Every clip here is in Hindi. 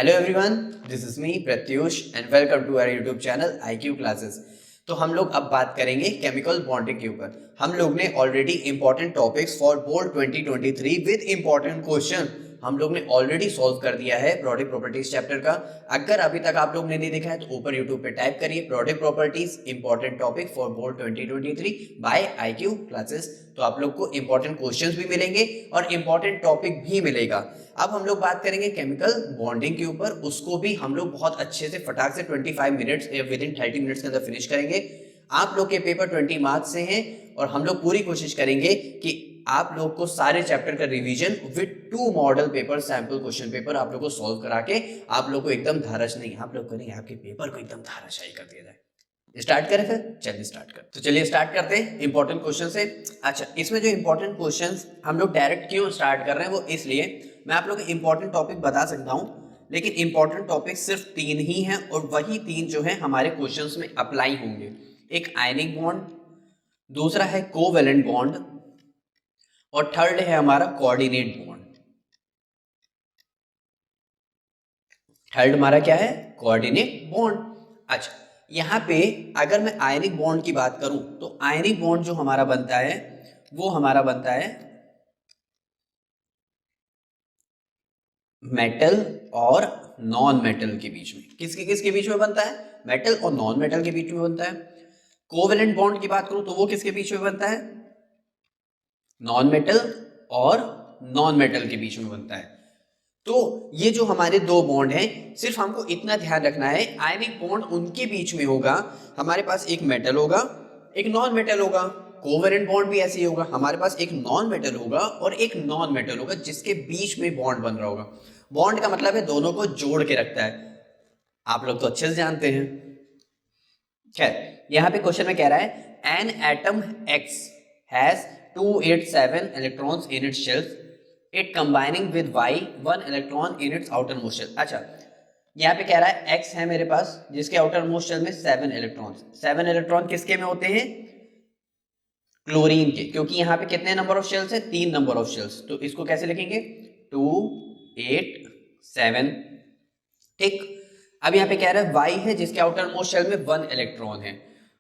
Hello everyone, this is me Pratyush and welcome to our YouTube channel IQ classes. तो हम लोग अब बात करेंगे केमिकल बॉन्डिंग के ऊपर। हम लोग ने already important topics for board 2023 with important question हम लोग ने ऑलरेडी सॉल्व कर दिया है प्रोडक्ट प्रॉपर्टीज चैप्टर का। अगर अभी तक आप लोग ने नहीं देखा है तो ऊपर यूट्यूब पे टाइप करिए product properties important topic for board 2023 by IQ classes. तो आप लोग को इंपॉर्टेंट क्वेश्चंस भी मिलेंगे और इंपॉर्टेंट टॉपिक भी मिलेगा। अब हम लोग बात करेंगे केमिकल बॉन्डिंग के ऊपर, उसको भी हम लोग बहुत अच्छे से फटाक से 25 मिनट्स या विद इन 30 मिनट्स के अंदर फिनिश करेंगे। आप लोग के पेपर 20 मार्क्स से हैं और हम लोग पूरी कोशिश करेंगे कि आप लोग को सारे चैप्टर का revision with 2 model paper sample question paper आप लोग को सॉल्व करा के आप लोग को एकदम धारश नहीं, आप लोग को नहीं, आपके पेपर को एकदम धाराशायी कर दिया जाए। स्टार्ट करें फिर? चलिए स्टार्ट करते। तो चलिए स्टार्ट करते हैं इंपॉर्टेंट क्वेश्चन से। अच्छा, इसमें जो इंपॉर्टेंट क्वेश्चंस हम लोग डायरेक्ट क्यों स्टार्ट कर रहे हैं वो इसलिए, मैं आप लोग को इंपॉर्टेंट टॉपिक बता सकता हूं लेकिन इंपॉर्टेंट टॉपिक सिर्फ 3 ही हैं और वही 3 जो है हमारे क्वेश्चंस में अप्लाई होंगे। एक आयनिक बॉन्ड, दूसरा है कोवेलेंट बॉन्ड और थर्ड है हमारा कोऑर्डिनेट बॉन्ड। थर्ड हमारा क्या है? Coordinate bond. अच्छा, यहां पे अगर मैं आयनिक बॉन्ड की बात करूं तो आयनिक बॉन्ड जो हमारा बनता है वो हमारा बनता है मेटल और नॉन मेटल के बीच में। किसके बीच में बनता है? मेटल और नॉन मेटल के बीच में बनता है। कोवेलेंट बॉन्ड की बात करूं तो वो किसके बीच में बनता है? नॉन मेटल और नॉन मेटल के बीच में बनता है। तो ये जो हमारे 2 बॉन्ड हैं, सिर्फ हमको इतना ध्यान रखना है, आयनिक बॉन्ड उनके बीच में होगा, हमारे पास एक मेटल होगा एक नॉन मेटल होगा। कोवेलेंट बॉन्ड भी ऐसे ही होगा, हमारे पास एक नॉन मेटल होगा और एक नॉन मेटल होगा जिसके बीच में बॉन्ड बन रहा होगा। बॉन्ड का मतलब है दोनों को जोड़ के रखता है, आप लोग तो अच्छे से जानते हैं। खैर, यहां पे क्वेश्चन में कह रहा है an atom X has 287 electrons in its shell, it combining with Y 1 electron in its outer most shell. अच्छा, यहाँ पे कह रहा है X है मेरे पास जिसके आउटर मोस्ट शेल में 7 इलेक्ट्रॉन्स। 7 इलेक्ट्रॉन किसके में होते हैं? क्लोरीन के, क्योंकि यहाँ पे कितने नंबर ऑफ शेल्स है? 3 नंबर ऑफ शेल्स। तो इसको कैसे लिखेंगे? 2 8 7। ठीक, अब यहाँ पे कह रहा है Y है जिसके आउटर मोस्ट शेल में 1 इलेक्ट्रॉन है।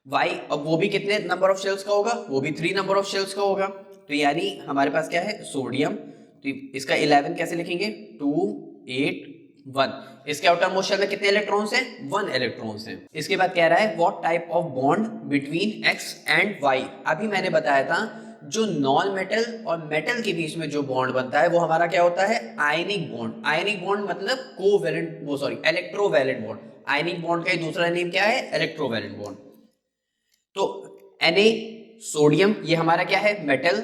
Y, अब वो भी कितने नंबर ऑफ शेल्स का होगा? वो भी 3 नंबर ऑफ शेल्स का होगा। तो यानी हमारे पास क्या है? सोडियम। तो इसका 11 कैसे लिखेंगे? 2 8 1। इसके आउटर मोस्ट शेल में कितने इलेक्ट्रॉन्स हैं? 1 इलेक्ट्रॉन्स हैं। इसके बाद कह रहा है what type of bond between X and Y। अभी मैंने बताया था जो नॉन मेटल और मेटल के बीच में जो बॉन्ड बनता है वो हमारा क्या होता है? Ionic bond. आयनिक बॉन्ड मतलब कोवेलेंट, वो sorry electrovalent bond. Ionic bond का ही दूसरा नेम क्या है? Electrovalent bond. तो Na सोडियम, ये हमारा क्या है? मेटल।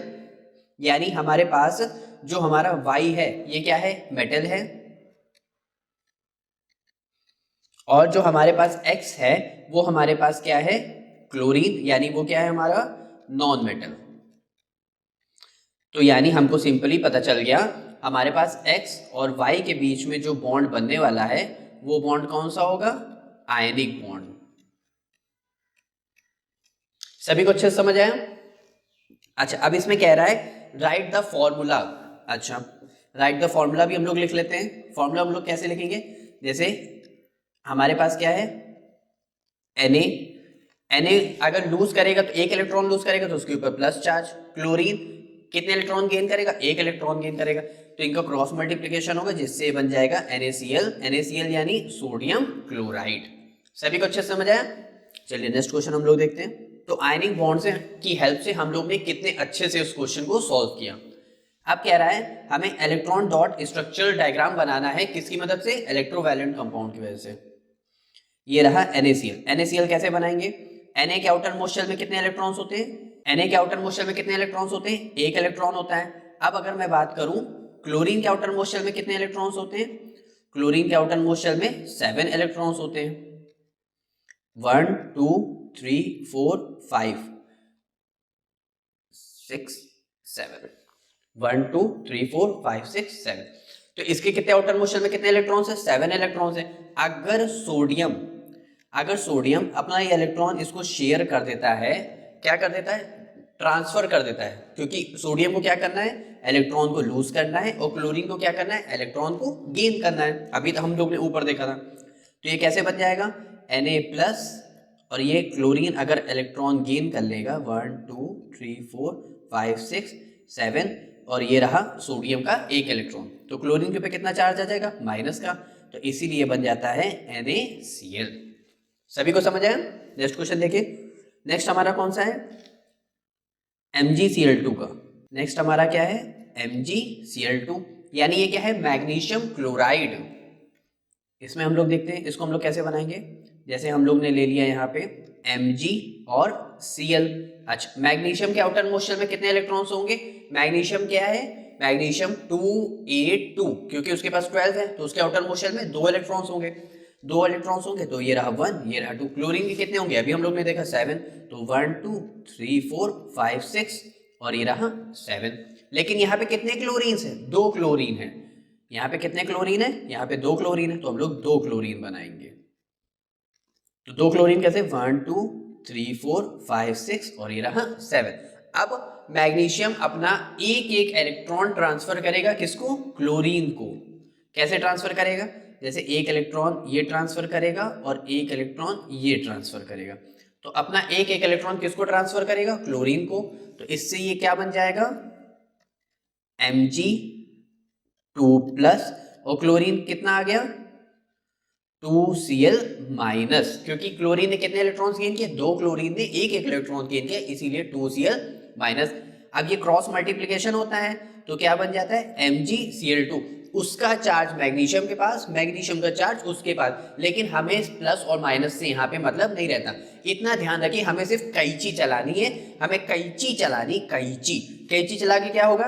यानी हमारे पास जो हमारा Y है ये क्या है? मेटल है। और जो हमारे पास X है वो हमारे पास क्या है? क्लोरीन। यानी वो क्या है? हमारा नॉन मेटल। तो यानी हमको सिंपली पता चल गया हमारे पास X और Y के बीच में जो बॉन्ड बनने वाला है वो बॉन्ड कौन सा होगा? Ionic bond. सभी को अच्छे से समझ आया? अच्छा, अब इसमें कह रहा है राइट द फॉर्मूला। अच्छा, राइट द फॉर्मूला भी हम लोग लिख लेते हैं। फॉर्मूला हम लोग कैसे लिखेंगे? जैसे हमारे पास क्या है? Na अगर लूज करेगा तो 1 इलेक्ट्रॉन लूज करेगा तो उसके ऊपर प्लस चार्ज। क्लोरीन कितने इलेक्ट्रॉन गेन करेगा? 1 इलेक्ट्रॉन गेन करेगा। तो इनका क्रॉस मल्टीप्लिकेशन होगा जिससे बन जाएगा NaCl यानी सोडियम क्लोराइड। सभी को अच्छे से समझ आया? चलिए नेक्स्ट क्वेश्चन हम लोग देखते हैं। तो आयनिक बॉन्ड से की हेल्प से हम लोग ने कितने अच्छे से उस क्वेश्चन को सॉल्व किया। अब कह रहा है हमें इलेक्ट्रॉन डॉट स्ट्रक्चरल डायग्राम बनाना है, किसकी मदद से? इलेक्ट्रोवैलेंट कंपाउंड की वजह से। ये रहा NaCl कैसे बनाएंगे? Na के आउटर मोस्ट शेल में कितने इलेक्ट्रॉन्स होते हैं? Na के आउटर मोस्ट शेल में कितने इलेक्ट्रॉन्स होते हैं? 1 इलेक्ट्रॉन होता है। अब अगर मैं बात करूं क्लोरीन के आउटर मोस्ट शेल में कितने इलेक्ट्रॉन्स होते हैं? क्लोरीन के आउटर मोस्ट शेल में 7 इलेक्ट्रॉन्स होते हैं। 1 2 3 4 5 6 7 1 2 3 4 5 6 7। तो इसके कितने आउटर मोस्ट शेल में कितने इलेक्ट्रॉन्स है? 7 इलेक्ट्रॉन्स है। अगर सोडियम अपना ये इलेक्ट्रॉन इसको शेयर कर देता है, क्या कर देता है? ट्रांसफर कर देता है, क्योंकि सोडियम को क्या करना है, इलेक्ट्रॉन को लूज करना है, और क्लोरीन को क्या करना है, इलेक्ट्रॉन को गेन करना है। अभी तो हम लोग ने ऊपर देखा था। तो ये कैसे बन जाएगा, Na+, और ये क्लोरीन अगर इलेक्ट्रॉन गेन कर लेगा 1 2 3 4 5 6 7, और ये रहा सोडियम का एक इलेक्ट्रॉन, तो क्लोरीन के ऊपर कितना चार्ज आ जाएगा, माइनस का, तो इसीलिए बन जाता है NaCl। सभी को समझ आया। नेक्स्ट क्वेश्चन देखिए। नेक्स्ट हमारा कौन सा है, MgCl2 का। नेक्स्ट हमारा क्या है, MgCl2, यानी ये क्या है, मैग्नीशियम क्लोराइड। इसमें हम लोग देखते हैं इसको हम लोग कैसे बनाएंगे। जैसे हम लोग ने ले लिया यहाँ पे Mg और Cl। अच्छा, मैग्नीशियम के आउटर मोस्ट शेल में कितने इलेक्ट्रॉन्स होंगे, मैग्नीशियम क्या है, मैग्नीशियम 2a2, क्योंकि उसके पास 12 है, तो उसके आउटर मोस्ट शेल में 2 इलेक्ट्रॉन्स होंगे, 2 इलेक्ट्रॉन्स होंगे, तो ये रहा 1, ये रहा 2। क्लोरीन के कितने होंगे, अभी हम लोग ने देखा 7, तो 1 2 3 4 5 6, और ये रहा 7। लेकिन यहाँ पे कितने क्लोरीन है, 2 क्लोरीन है। यहाँ पे कितने क्लोरीन है, यहाँ पे 2 क्लोरीन है, तो हम लोग 2 क्लोरीन बनाएंगे। तो 2 क्लोरीन कैसे, 1 2 3 4 5 6, और ये रहा 7। अब मैग्नीशियम अपना एक एक इलेक्ट्रॉन ट्रांसफर करेगा, किसको, क्लोरीन को। कैसे ट्रांसफर करेगा, जैसे एक इलेक्ट्रॉन ये ट्रांसफर करेगा और एक इलेक्ट्रॉन ये ट्रांसफर करेगा। तो अपना एक एक इलेक्ट्रॉन किसको ट्रांसफर करेगा, क्लोरीन को। तो इससे ये क्या बन जाएगा, Mg2+, और क्लोरीन कितना आ गया, 2Cl-, क्योंकि क्लोरीन ने कितने इलेक्ट्रॉन्स गेन किए, 2 क्लोरीन ने एक एक इलेक्ट्रॉन गेन किया, इसीलिए 2Cl-। अब ये क्रॉस मल्टीप्लिकेशन होता है, तो क्या बन जाता है, MgCl2, उसका चार्ज मैग्नीशियम के पास, मैग्नीशियम का चार्ज उसके पास, लेकिन हमें प्लस और माइनस से यहाँ पे मतलब नहीं रहता। इतना ध्यान रखिए, हमें सिर्फ कैंची चलानी है, हमें कैंची चलानी, कैंची चला के क्या होगा,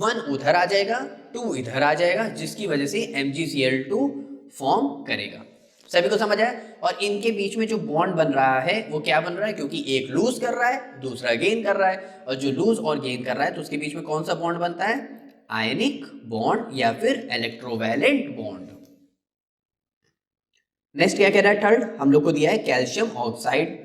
1 उधर आ जाएगा, 2 इधर आ जाएगा, जिसकी वजह से MgCl2 फॉर्म करेगा। सभी को समझ आया। और इनके बीच में जो बॉन्ड बन रहा है वो क्या बन रहा है, क्योंकि एक लूज कर रहा है दूसरा गेन कर रहा है, और जो लूज और गेन कर रहा है तो उसके बीच में कौन सा बॉन्ड बनता है, आयनिक बॉन्ड या फिर इलेक्ट्रोवैलेंट बॉन्ड। नेक्स्ट क्या कह रहा है, थर्ड हम लोग को दिया है कैल्शियम ऑक्साइड।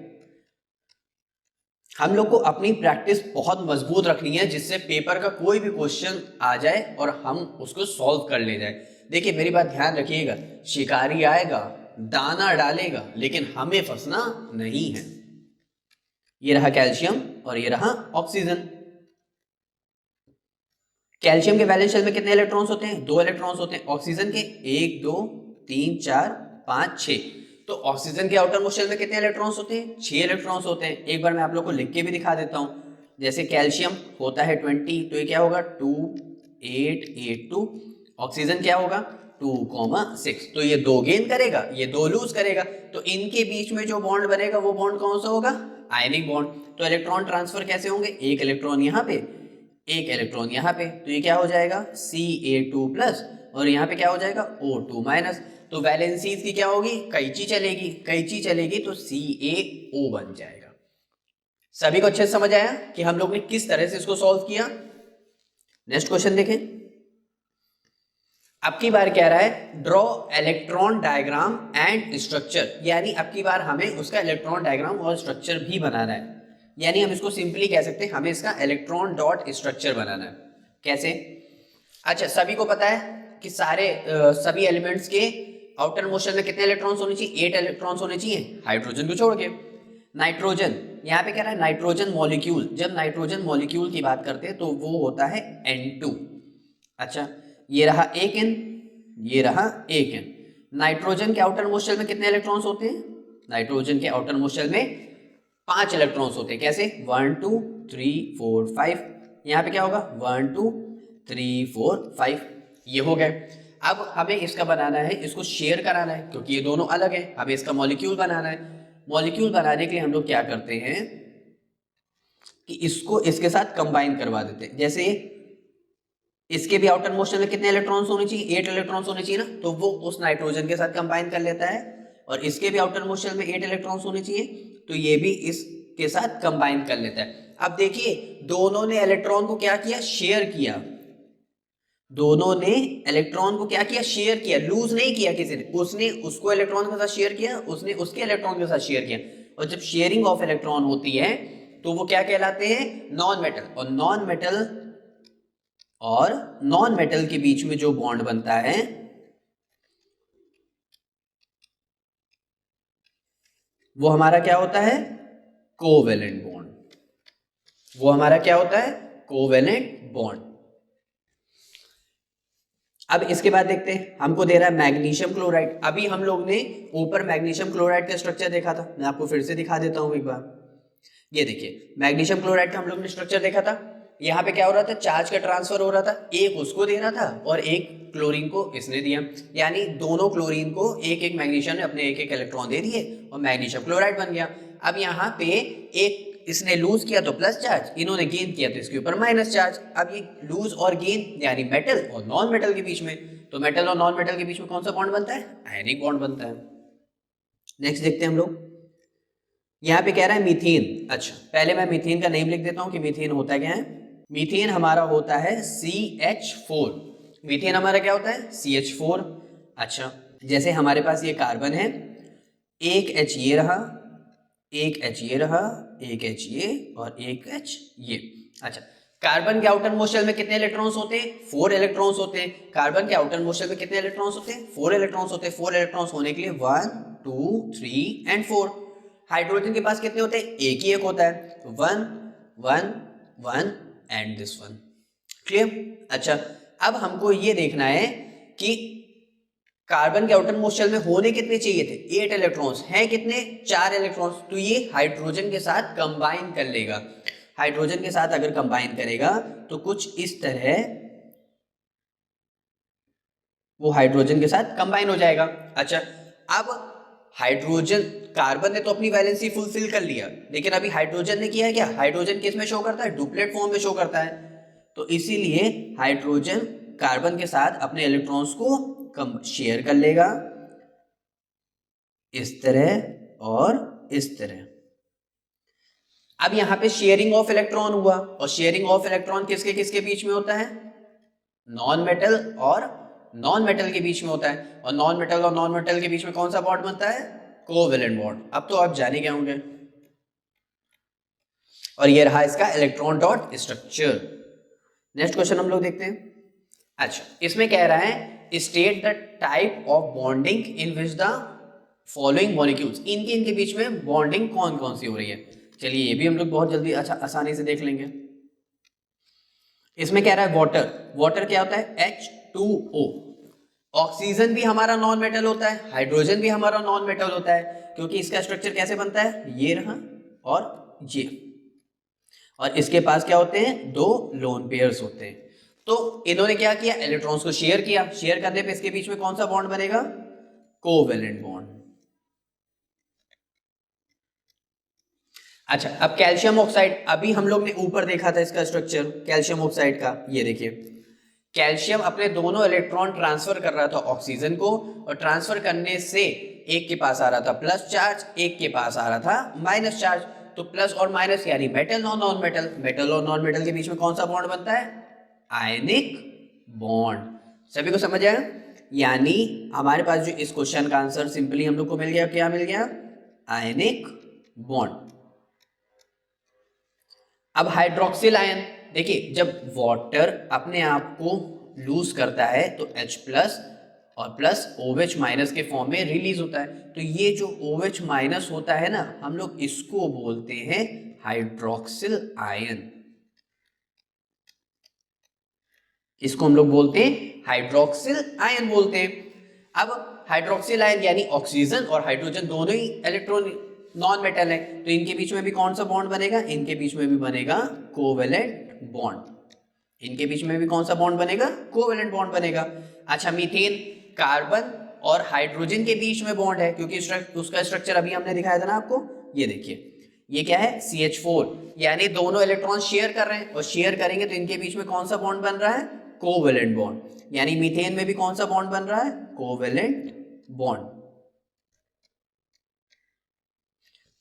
हम लोग को अपनी प्रैक्टिस बहुत मजबूत रखनी है, जिससे पेपर का कोई भी क्वेश्चन आ जाए और हम उसको सॉल्व कर ले जाए। देखिए मेरी बात ध्यान रखिएगा, शिकारी आएगा दाना डालेगा, लेकिन हमें फंसना नहीं है। ये रहा कैल्शियम और ये रहा ऑक्सीजन। कैल्शियम के वैलेंस शेल में कितने इलेक्ट्रॉन्स होते हैं, 2 इलेक्ट्रॉन्स होते हैं। ऑक्सीजन के 1 2 3 4 5 6। तो ऑक्सीजन के आउटर मोस्ट शेल में कितने इलेक्ट्रॉन्स होते हैं, 6 इलेक्ट्रॉन्स होते हैं। एक बार मैं आप लोग को लिख के भी दिखा देता हूं। जैसे कैल्शियम होता है 20, तो ये क्या होगा 2 8 8 2। ऑक्सीजन क्या होगा 2,6। तो ये 2 गेन करेगा, ये 2 लूज करेगा, तो इनके बीच में जो बॉन्ड बनेगा वो बॉन्ड कौन सा होगा, आयनिक बॉन्ड। तो इलेक्ट्रॉन ट्रांसफर कैसे होंगे, एक इलेक्ट्रॉन यहाँ पे एक इलेक्ट्रॉन यहाँ पे, तो ये क्या हो जाएगा Ca2+, और यहाँ पे क्या हो जाएगा O2-। तो वैलेंसीज की क्या होगी, कैंची चलेगी, कैंची चलेगी तो CaO बन जाएगा। सभी को अच्छे से समझ आया कि हम लोग ने किस तरह से इसको सॉल्व किया। नेक्स्ट क्वेश्चन देखें। अब की बार कह रहा है draw electron diagram and structure, यानी अब की बार हमें उसका इलेक्ट्रॉन डायग्राम और स्ट्रक्चर भी बनाना है। यानी हम इसको सिंपली कह सकते हैं हमें इसका इलेक्ट्रॉन डॉट स्ट्रक्चर बनाना है। कैसे, अच्छा सभी को पता है कि सभी एलिमेंट्स के आउटर मोस्ट शेल में कितने इलेक्ट्रॉन्स होने चाहिए, 8 इलेक्ट्रॉन्स होने चाहिए, हाइड्रोजन को छोड़ के। नाइट्रोजन, यहाँ पे कह रहा है नाइट्रोजन मॉलिक्यूल, जब नाइट्रोजन मॉलिक्यूल की बात करते हैं तो वो होता है N2। अच्छा, ये रहा एक N, ये रहा एक N। नाइट्रोजन के आउटर मोस्ट शेल में कितने इलेक्ट्रॉन्स होते हैं, नाइट्रोजन के आउटर मोस्ट शेल में 5 इलेक्ट्रॉन्स होते हैं। कैसे, 1 2 3 4 5। यहाँ पे क्या होगा 1 2 3 4 5, ये हो गए। अब हमें इसका बनाना है, इसको शेयर कराना है, क्योंकि ये दोनों अलग है, हमें इसका मॉलिक्यूल बनाना है। मॉलिक्यूल बनाने के लिए हम लोग क्या करते हैं कि इसको इसके साथ कंबाइन करवा देते हैं। जैसे इसके भी आउटर मोस्ट शेल में कितने इलेक्ट्रॉन्स होने चाहिए, 8 इलेक्ट्रॉन्स होने चाहिए ना, तो वो उस नाइट्रोजन के साथ कंबाइन कर लेता है, और इसके भी आउटर मोस्ट शेल में 8 इलेक्ट्रॉन्स होने चाहिए, तो ये भी इसके साथ कंबाइन कर लेता है। अब देखिए दोनों ने इलेक्ट्रॉन को क्या किया, शेयर किया। दोनों ने इलेक्ट्रॉन को क्या किया, शेयर किया, लूज नहीं किया किसी ने। उसने उसको इलेक्ट्रॉन के साथ शेयर किया, उसने उसके इलेक्ट्रॉन के साथ शेयर किया। और जब शेयरिंग ऑफ इलेक्ट्रॉन होती है तो वो क्या कहलाते हैं, नॉन मेटल। और नॉन मेटल के बीच में जो बॉन्ड बनता है वो हमारा क्या होता है, कोवेलेंट बॉन्ड। वो हमारा क्या होता है, कोवेलेंट बॉन्ड। अब इसके बाद देखते हैं, हमको दे रहा है मैग्नीशियम क्लोराइड। अभी हम लोग ने ऊपर मैग्नीशियम क्लोराइड का स्ट्रक्चर देखा था, मैं आपको फिर से दिखा देता हूं एक बार। ये देखिए मैग्नीशियम क्लोराइड का हम लोग ने स्ट्रक्चर देखा था। यहाँ पे क्या हो रहा था, चार्ज का ट्रांसफर हो रहा था, एक उसको दे रहा था और एक क्लोरीन को इसने दिया, यानी दोनों क्लोरीन को एक एक मैग्नीशियम ने अपने एक एक इलेक्ट्रॉन दे दिए और मैग्नीशियम क्लोराइड बन गया। अब यहाँ पे एक इसने लूज किया तो प्लस चार्ज, इन्होंने गेन किया तो इसके ऊपर माइनस चार्ज। अब ये लूज और गेन यानी मेटल और नॉन मेटल के बीच में, तो मेटल और नॉन मेटल के बीच में कौन सा बॉन्ड बनता है, आयनिक बॉन्ड बनता है। नेक्स्ट देखते हैं हम लोग, यहाँ पे कह रहा है मीथेन। अच्छा पहले मैं मीथेन का नेम लिख देता हूँ कि मीथेन होता क्या है। मीथेन हमारा होता है CH4। मीथेन हमारा क्या होता है, CH4। अच्छा जैसे हमारे पास ये कार्बन है, एक H ये रहा, एक H ये रहा, एक H ये और एक H ये। अच्छा कार्बन के आउटर मोस्ट शेल में कितने इलेक्ट्रॉन्स होते हैं, 4 इलेक्ट्रॉन्स होते हैं। कार्बन के आउटर मोस्ट शेल में कितने इलेक्ट्रॉन्स होते हैं, 4 इलेक्ट्रॉन्स होते हैं। 4 इलेक्ट्रॉन्स होने के लिए 1 2 3 एंड 4। हाइड्रोजन के पास कितने होते हैं, एक ही एक होता है, 1 1 1 एंड दिस वन। क्लियर। अच्छा अब हमको ये देखना है कि कार्बन के आउटर मोस्ट शेल में होने कितने चाहिए थे, 8 इलेक्ट्रॉन्स हैं, कितने 4 इलेक्ट्रॉन्स। तो ये हाइड्रोजन के साथ कंबाइन कर लेगा। हाइड्रोजन के साथ अगर कंबाइन करेगा तो कुछ इस तरह वो हाइड्रोजन के साथ कंबाइन हो जाएगा। अच्छा अब हाइड्रोजन, कार्बन ने तो अपनी वैलेंसी फुलफिल कर लिया, लेकिन अभी हाइड्रोजन ने किया है क्या, हाइड्रोजन किस में शो करता है, डुप्लेट फॉर्म में शो करता है। तो इसीलिए हाइड्रोजन कार्बन के साथ अपने इलेक्ट्रॉन्स को कम शेयर कर लेगा, इस तरह और इस तरह। अब यहां पे शेयरिंग ऑफ इलेक्ट्रॉन हुआ, और शेयरिंग ऑफ इलेक्ट्रॉन किसके किसके बीच में होता है, नॉन मेटल और नॉन मेटल के बीच में होता है। और नॉन मेटल के बीच में कौन सा बॉन्ड बनता है, कोवेलेंट बॉन्ड। अब तो आप जाने गए होंगे। और ये रहा इसका electron dot structure. Next question हम लोग देखते हैं। अच्छा इसमें कह रहा है state the type of bonding in which the following molecules. इनके बीच में बॉन्डिंग कौन कौन सी हो रही है। चलिए ये भी हम लोग बहुत जल्दी अच्छा आसानी से देख लेंगे। इसमें कह रहा है वाटर। वाटर क्या होता है, H2O। ऑक्सीजन भी हमारा नॉन मेटल होता है, हाइड्रोजन भी हमारा नॉन मेटल होता है, क्योंकि इसका स्ट्रक्चर कैसे बनता है, ये रहा और ये। और इसके पास क्या होते हैं, 2 लोन पेयर्स होते हैं। तो इन्होंने क्या किया, इलेक्ट्रॉन्स को शेयर किया। शेयर करने पे इसके बीच में कौन सा बॉन्ड बनेगा, कोवेलेंट बॉन्ड। अच्छा अब कैल्शियम ऑक्साइड, अभी हम लोग ने ऊपर देखा था इसका स्ट्रक्चर कैल्शियम ऑक्साइड का। ये देखिए कैल्शियम अपने दोनों इलेक्ट्रॉन ट्रांसफर कर रहा था ऑक्सीजन को, और ट्रांसफर करने से एक के पास आ रहा था प्लस चार्ज, एक के पास आ रहा था माइनस चार्ज। तो प्लस और माइनस यानी मेटल और नॉन मेटल। मेटल और नॉन मेटल के बीच में कौन सा बॉन्ड बनता है, आयनिक बॉन्ड। सभी को समझ आया। यानी हमारे पास जो इस क्वेश्चन का आंसर सिंपली हम लोग को मिल गया, क्या मिल गया, आयनिक बॉन्ड। अब हाइड्रोक्सिल आयन, देखिए जब वाटर अपने आप को लूज करता है तो H प्लस और प्लस OH माइनस के फॉर्म में रिलीज होता है। तो ये जो OH माइनस होता है ना, हम लोग इसको बोलते हैं हाइड्रोक्सिल आयन। इसको हम लोग बोलते हैं हाइड्रोक्सिल आयन बोलते हैं। अब हाइड्रोक्सिल आयन यानी ऑक्सीजन और हाइड्रोजन दोनों ही इलेक्ट्रॉन नॉन मेटल है, तो इनके बीच में भी कौन सा बॉन्ड बनेगा, इनके बीच में भी बनेगा कोवेलेंट बॉन्ड। इनके बीच में भी कौन सा बॉन्ड बनेगा, कोवेलेंट बॉन्ड बनेगा। अच्छा मीथेन, कार्बन और हाइड्रोजन के बीच में बॉन्ड है, क्योंकि उसका स्ट्रक्चर अभी हमने दिखाया था ना आपको। ये देखिए ये क्या है, CH4, यानी दोनों इलेक्ट्रॉन शेयर कर रहे हैं, और शेयर करेंगे तो इनके बीच में कौन सा बॉन्ड बन रहा है, कोवेलेंट बॉन्ड। यानी मीथेन में भी कौन सा बॉन्ड बन रहा है, कोवेलेंट बॉन्ड।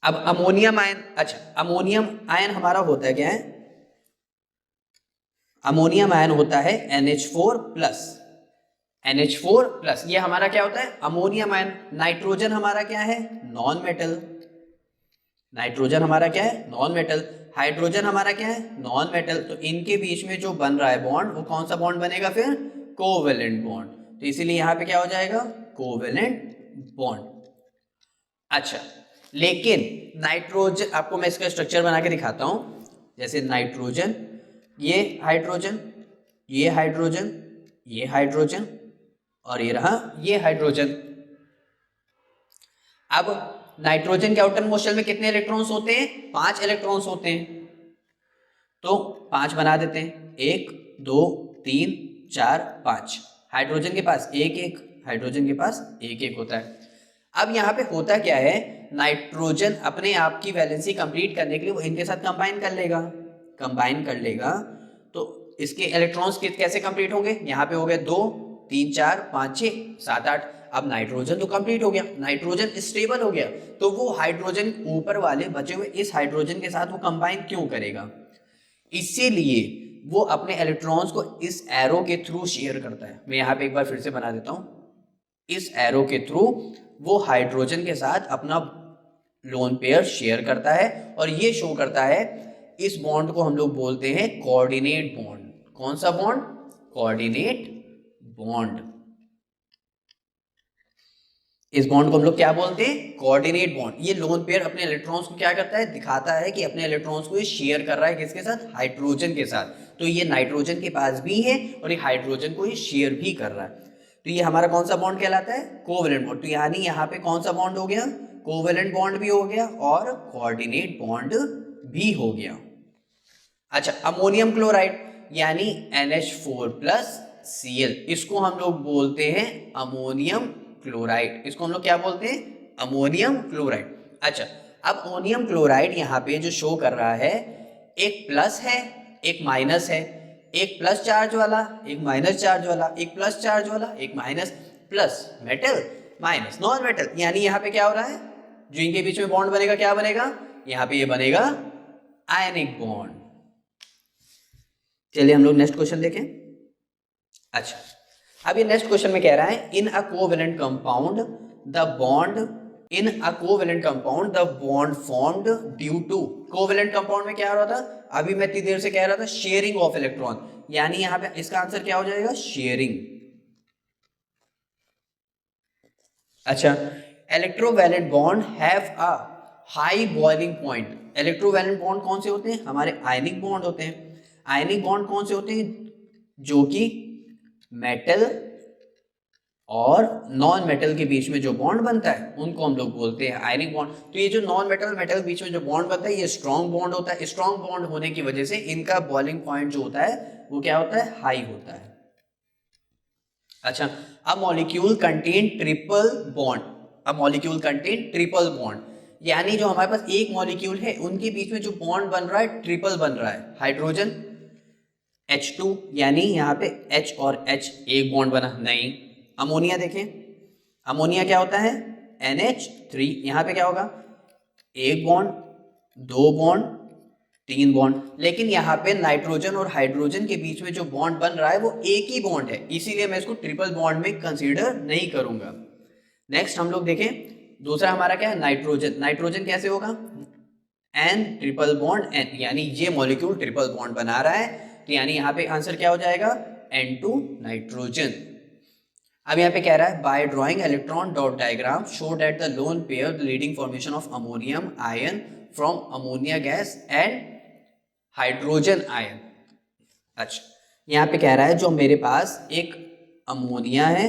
अब अमोनियम आयन, अच्छा अमोनियम आयन हमारा होता है क्या है, अमोनियम आयन होता है NH4 प्लस। NH4 प्लस ये हमारा क्या होता है, अमोनियम आयन। नाइट्रोजन हमारा क्या है, नॉन मेटल। नाइट्रोजन हमारा क्या है, नॉन मेटल। हाइड्रोजन हमारा क्या है, नॉन मेटल, तो इनके बीच में जो बन रहा है बॉन्ड वो कौन सा बॉन्ड बनेगा फिर, कोवेलेंट बॉन्ड। तो इसीलिए यहाँ पे क्या हो जाएगा, कोवेलेंट बॉन्ड। अच्छा, लेकिन नाइट्रोजन, आपको मैं इसका स्ट्रक्चर बना के दिखाता हूं। जैसे नाइट्रोजन, ये हाइड्रोजन, ये हाइड्रोजन, ये हाइड्रोजन, और ये रहा ये हाइड्रोजन। अब नाइट्रोजन के आउटर मोशन में कितने इलेक्ट्रॉन्स होते हैं, 5 इलेक्ट्रॉन्स होते हैं। तो 5 बना देते हैं, 1 2 3 4 5। हाइड्रोजन के पास एक एक, हाइड्रोजन के पास एक एक होता है। अब यहाँ पे होता क्या है, नाइट्रोजन अपने आप की वैलेंसी कंप्लीट करने के लिए वो इनके साथ कंबाइन कर लेगा, कंबाइन कर लेगा। तो इसके इलेक्ट्रॉन्स कैसे कंप्लीट होंगे, यहाँ पे हो गए 2 3 4 5 6 7 8। अब नाइट्रोजन तो कंप्लीट हो गया, नाइट्रोजन स्टेबल हो गया, तो वो हाइड्रोजन ऊपर वाले बचे हुए इस हाइड्रोजन के साथ वो कंबाइन क्यों करेगा, इसीलिए वो अपने इलेक्ट्रॉन्स को इस एरो के थ्रू शेयर करता है। मैं यहाँ पे एक बार फिर से बना देता हूँ, इस एरो के थ्रू वो हाइड्रोजन के साथ अपना लोन पेयर शेयर करता है, और ये शो करता है, इस बॉन्ड को हम लोग बोलते हैं कोऑर्डिनेट बॉन्ड। कौन सा बॉन्ड, कोऑर्डिनेट बॉन्ड। इस बॉन्ड को हम लोग क्या बोलते हैं, कोऑर्डिनेट बॉन्ड। ये लोन पेयर अपने इलेक्ट्रॉन्स को क्या करता है, दिखाता है कि अपने इलेक्ट्रॉन्स को ये शेयर कर रहा है किसके साथ, हाइड्रोजन के साथ। तो ये नाइट्रोजन के पास भी है और ये हाइड्रोजन को ये शेयर भी कर रहा है। तो ये हमारा कौन सा बॉन्ड कहलाता है, कोवेलेंट बॉन्ड। तो यानी यहाँ पे कौन सा बॉन्ड हो गया, कोवेलेंट बॉन्ड भी हो गया और कोऑर्डिनेट बॉन्ड भी हो गया। अच्छा, अमोनियम क्लोराइड यानी NH4+Cl, इसको हम लोग बोलते हैं अमोनियम क्लोराइड। इसको हम लोग क्या बोलते हैं, अमोनियम क्लोराइड। अच्छा, अब अमोनियम क्लोराइड यहाँ पे जो शो कर रहा है, एक प्लस है एक माइनस है, एक प्लस चार्ज वाला एक माइनस चार्ज वाला, एक प्लस चार्ज वाला एक minus, plus metal minus non metal. यानी यहाँ पे क्या हो रहा है, जो इनके बीच में बॉन्ड बनेगा क्या बनेगा, यहाँ पे ये बनेगा आयनिक बॉन्ड। चलिए हम लोग नेक्स्ट क्वेश्चन देखें। अच्छा, अब ये नेक्स्ट क्वेश्चन में कह रहा है, in a covalent compound the bond, in a covalent compound the bond formed due to. Covalent compound में क्या हो रहा था, अभी मैं इतनी देर से कह रहा था शेयरिंग ऑफ इलेक्ट्रॉन, यानी यहां पे इसका आंसर क्या हो जाएगा, शेयरिंग। अच्छा, electrovalent bond have a high boiling point. Electrovalent bond कौन से होते हैं, हमारे आयनिक बॉन्ड होते हैं। आयनिक बॉन्ड कौन से होते हैं, जो कि मेटल और नॉन मेटल के बीच में जो बॉन्ड बनता है उनको हम लोग बोलते हैं आयनिक बॉन्ड। तो ये जो नॉन मेटल मेटल के बीच में जो बॉन्ड बनता है ये स्ट्रॉन्ग बॉन्ड होता है। स्ट्रॉन्ग बॉन्ड होने की वजह से इनका बॉइलिंग पॉइंट जो होता है वो क्या होता है, हाई होता है। अच्छा, a molecule contain triple bond, a molecule contain triple bond, यानी जो हमारे पास एक मॉलिक्यूल है उनके बीच में जो बॉन्ड बन रहा है ट्रिपल बन रहा है। हाइड्रोजन H2, यानी यहाँ पे H और H एक बॉन्ड बना नहीं। अमोनिया देखें, अमोनिया क्या होता है, NH3, यहाँ पे क्या होगा, एक बॉन्ड, दो बॉन्ड, तीन बॉन्ड। लेकिन यहाँ पे नाइट्रोजन और हाइड्रोजन के बीच में जो बॉन्ड बन रहा है वो एक ही बॉन्ड है, इसीलिए मैं इसको ट्रिपल बॉन्ड में कंसीडर नहीं करूंगा। नेक्स्ट हम लोग देखें, दूसरा हमारा क्या है, नाइट्रोजन। नाइट्रोजन कैसे होगा, N ट्रिपल बॉन्ड N, यानी ये मॉलिक्यूल ट्रिपल बॉन्ड बना रहा है, तो यानी यहाँ पे आंसर क्या हो जाएगा, N2 नाइट्रोजन। अब यहाँ पे कह रहा है, bye drawing electron dot diagram show that the lone pair the leading formation of ammonium ion from ammonia gas and hydrogen ion. अच्छा, यहाँ पे कह रहा है जो मेरे पास एक अमोनिया है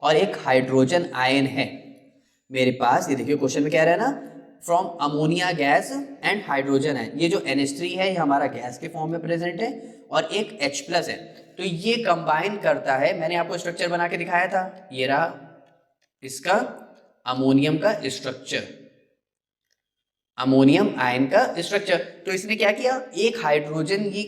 और एक हाइड्रोजन आयन है मेरे पास, ये देखिए क्वेश्चन में कह रहा है ना, from ammonia gas and hydrogen है। ये जो NH3 है ये हमारा गैस के फॉर्म में प्रेजेंट है और एक H+ है, तो ये कंबाइन करता है। मैंने आपको स्ट्रक्चर बना के दिखाया था, ये रहा इसका अमोनियम का स्ट्रक्चर, अमोनियम आयन का स्ट्रक्चर। तो इसने क्या किया, एक हाइड्रोजन ये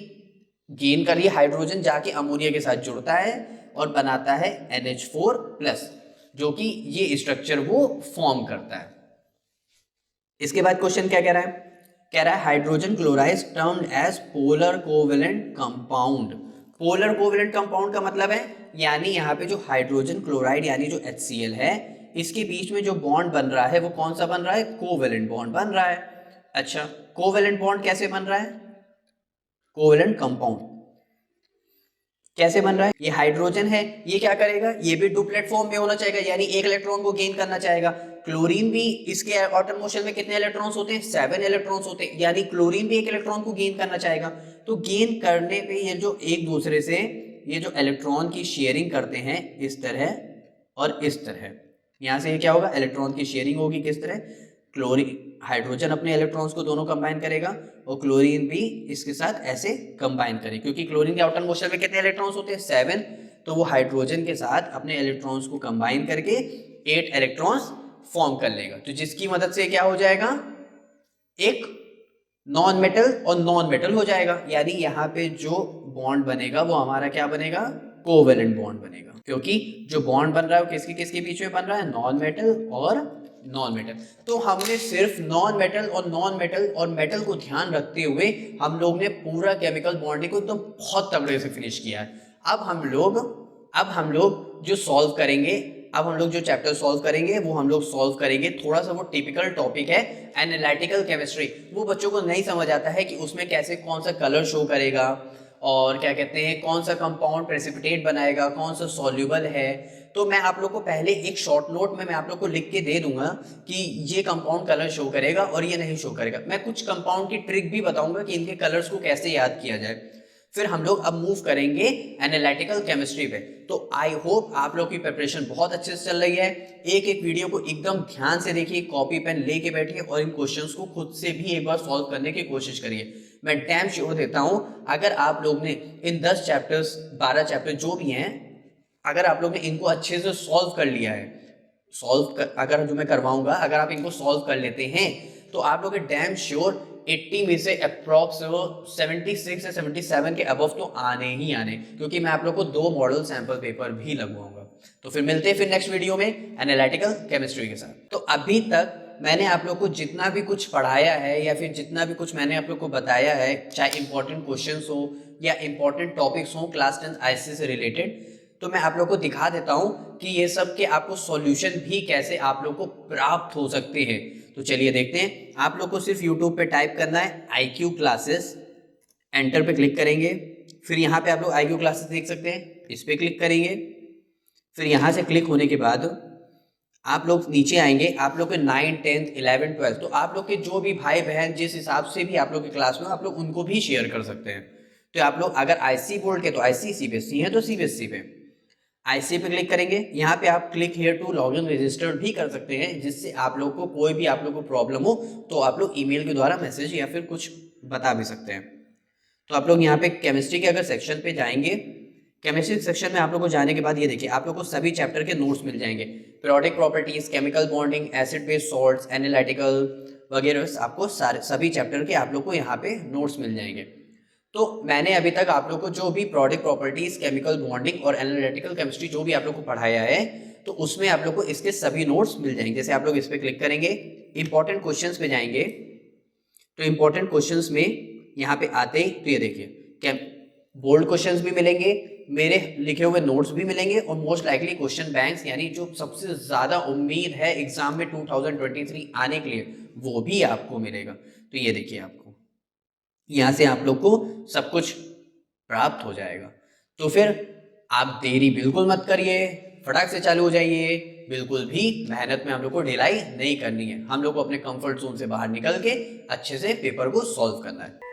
गेन कर लिया, हाइड्रोजन जाके अमोनिया के साथ जुड़ता है और बनाता है NH4+, जो कि ये स्ट्रक्चर वो फॉर्म करता है। इसके बाद क्वेश्चन क्या कह रहा है, कह रहा है hydrogen chloride termed as polar covalent compound. Polar covalent compound का मतलब है, यानी यहाँ पे जो हाइड्रोजन क्लोराइड यानी जो HCl है, इसके बीच में जो बॉन्ड बन रहा है वो कौन सा बन रहा है, कोवेलेंट बॉन्ड बन रहा है। अच्छा, कोवेलेंट बॉन्ड कैसे बन रहा है, कोवेलेंट कंपाउंड कैसे बन रहा है, ये हाइड्रोजन है, ये क्या करेगा, ये भी डुप्लेट फॉर्म में होना चाहिए, यानी एक इलेक्ट्रॉन को गेन करना चाहेगा। क्लोरीन भी, इसके एटॉम मोशन में कितने इलेक्ट्रॉन्स होते हैं, 7 इलेक्ट्रॉन्स होते हैं, यानी क्लोरीन भी एक इलेक्ट्रॉन को गेन करना चाहेगा। तो गेन करने पे ये जो एक दूसरे से ये जो इलेक्ट्रॉन की शेयरिंग करते हैं इस तरह और इस तरह, यहाँ से ये क्या होगा, इलेक्ट्रॉन की शेयरिंग होगी किस तरह, क्लोरीन हाइड्रोजन अपने इलेक्ट्रॉन्स को दोनों कंबाइन करेगा और क्लोरीन भी इसके साथ ऐसे कंबाइन करेगा, क्योंकि क्लोरीन के आउटर मोशन में कितने इलेक्ट्रॉन्स होते हैं, 7, तो वो हाइड्रोजन के साथ अपने इलेक्ट्रॉन्स को कंबाइन करके 8 इलेक्ट्रॉन्स फॉर्म कर लेगा। तो जिसकी मदद से क्या हो जाएगा, एक नॉन मेटल और नॉन मेटल हो जाएगा, यानी यहाँ पे जो बॉन्ड बनेगा वो हमारा क्या बनेगा, कोवेलेंट बॉन्ड बनेगा, क्योंकि जो बॉन्ड बन रहा है वो किसके किसके बीच में बन रहा है, नॉन मेटल और नॉन मेटल। तो हमने सिर्फ नॉन मेटल और मेटल को ध्यान रखते हुए हम लोग ने पूरा केमिकल बॉन्डिंग को एकदम बहुत तगड़े से फिनिश किया है। अब हम लोग जो सॉल्व करेंगे, अब हम लोग जो चैप्टर सॉल्व करेंगे वो हम लोग सॉल्व करेंगे, थोड़ा सा वो टिपिकल टॉपिक है एनालिटिकल केमिस्ट्री। वो बच्चों को नहीं समझ आता है कि उसमें कैसे कौन सा कलर शो करेगा और क्या कहते हैं कौन सा कंपाउंड प्रेसिपिटेट बनाएगा, कौन सा सॉल्युबल है। तो मैं आप लोग को पहले एक शॉर्ट नोट में मैं आप लोग को लिख के दे दूंगा कि ये कंपाउंड कलर शो करेगा और ये नहीं शो करेगा। मैं कुछ कंपाउंड की ट्रिक भी बताऊंगा कि इनके कलर्स को कैसे याद किया जाए। फिर हम लोग अब मूव करेंगे एनालिटिकल केमिस्ट्री पे। तो आई होप आप लोग की प्रिपरेशन बहुत अच्छे से चल रही है। एक एक वीडियो को एकदम ध्यान से देखिए, कॉपी पेन लेके बैठिए और इन क्वेश्चंस को खुद से भी एक बार सॉल्व करने की कोशिश करिए। मैं डैम श्योर देता हूं अगर आप लोग ने इन 10 चैप्टर्स 12 चैप्टर जो भी हैं, अगर आप लोग ने इनको अच्छे से सॉल्व कर लिया है, अगर जो मैं करवाऊंगा अगर आप इनको सॉल्व कर लेते हैं तो आप लोग डैम श्योर 80 में से अप्रॉक्स 76 से 77 के अबव तो आने ही आने, क्योंकि मैं आप लोग को 2 मॉडल सैंपल पेपर भी लगवाऊंगा। तो फिर मिलते हैं फिर नेक्स्ट वीडियो में एनालिटिकल केमिस्ट्री के साथ। तो अभी तक मैंने आप लोग को जितना भी कुछ पढ़ाया है या फिर जितना भी कुछ मैंने आप लोग को बताया है, चाहे इंपॉर्टेंट क्वेश्चंस हो या इंपॉर्टेंट टॉपिक्स हो क्लास 10 आईसी से रिलेटेड, तो मैं आप लोग को दिखा देता हूं कि ये सब के आपको सॉल्यूशन भी कैसे आप लोग को प्राप्त हो सकते हैं। तो चलिए देखते हैं। आप लोग को सिर्फ यूट्यूब पे टाइप करना है IQ क्लासेस, एंटर पे क्लिक करेंगे, फिर यहाँ पे आप लोग IQ क्लासेस देख सकते हैं, इस पे क्लिक करेंगे। फिर यहाँ से क्लिक होने के बाद आप लोग नीचे आएंगे, आप लोग के 9, 10, 11, 12, तो आप लोग के जो भी भाई बहन जिस हिसाब से भी आप लोग के क्लास में आप लोग उनको भी शेयर कर सकते हैं। तो आप लोग अगर IC बोर्ड के तो IC, CBSE है तो CBSE पे IC पे क्लिक करेंगे। यहाँ पे आप click here to log in register भी कर सकते हैं, जिससे आप लोग को कोई भी आप लोग को प्रॉब्लम हो तो आप लोग ईमेल के द्वारा मैसेज या फिर कुछ बता भी सकते हैं। तो आप लोग यहाँ पे केमिस्ट्री के अगर सेक्शन पे जाएंगे, केमिस्ट्री सेक्शन में आप लोग को जाने के बाद ये देखिए आप लोग को सभी चैप्टर के नोट्स मिल जाएंगे। Periodic properties, chemical bonding, acid base salts, analytical वगैरह आपको सारे सभी चैप्टर के आप लोग को यहाँ पे नोट्स मिल जाएंगे। तो मैंने अभी तक आप लोग को जो भी प्रोडक्ट प्रॉपर्टीज, केमिकल बॉन्डिंग और एनालिटिकल केमिस्ट्री जो भी आप लोग को पढ़ाया है, तो उसमें आप लोग को इसके सभी नोट्स मिल जाएंगे। जैसे आप लोग इस पे क्लिक करेंगे, इंपॉर्टेंट क्वेश्चंस पे जाएंगे, तो इंपॉर्टेंट क्वेश्चंस में यहाँ पे आते ही तो ये देखिए बोल्ड क्वेश्चंस भी मिलेंगे, मेरे लिखे हुए नोट्स भी मिलेंगे और मोस्ट लाइकली क्वेश्चन बैंक्स, यानी जो सबसे ज्यादा उम्मीद है एग्जाम में 2023 आने के लिए, वो भी आपको मिलेगा। तो ये देखिए आपको यहाँ से आप लोग को सब कुछ प्राप्त हो जाएगा। तो फिर आप देरी बिल्कुल मत करिए, फटाक से चालू हो जाइए, बिल्कुल भी मेहनत में हम लोग को ढिलाई नहीं करनी है। हम लोग को अपने कंफर्ट जोन से बाहर निकल के अच्छे से पेपर को सॉल्व करना है।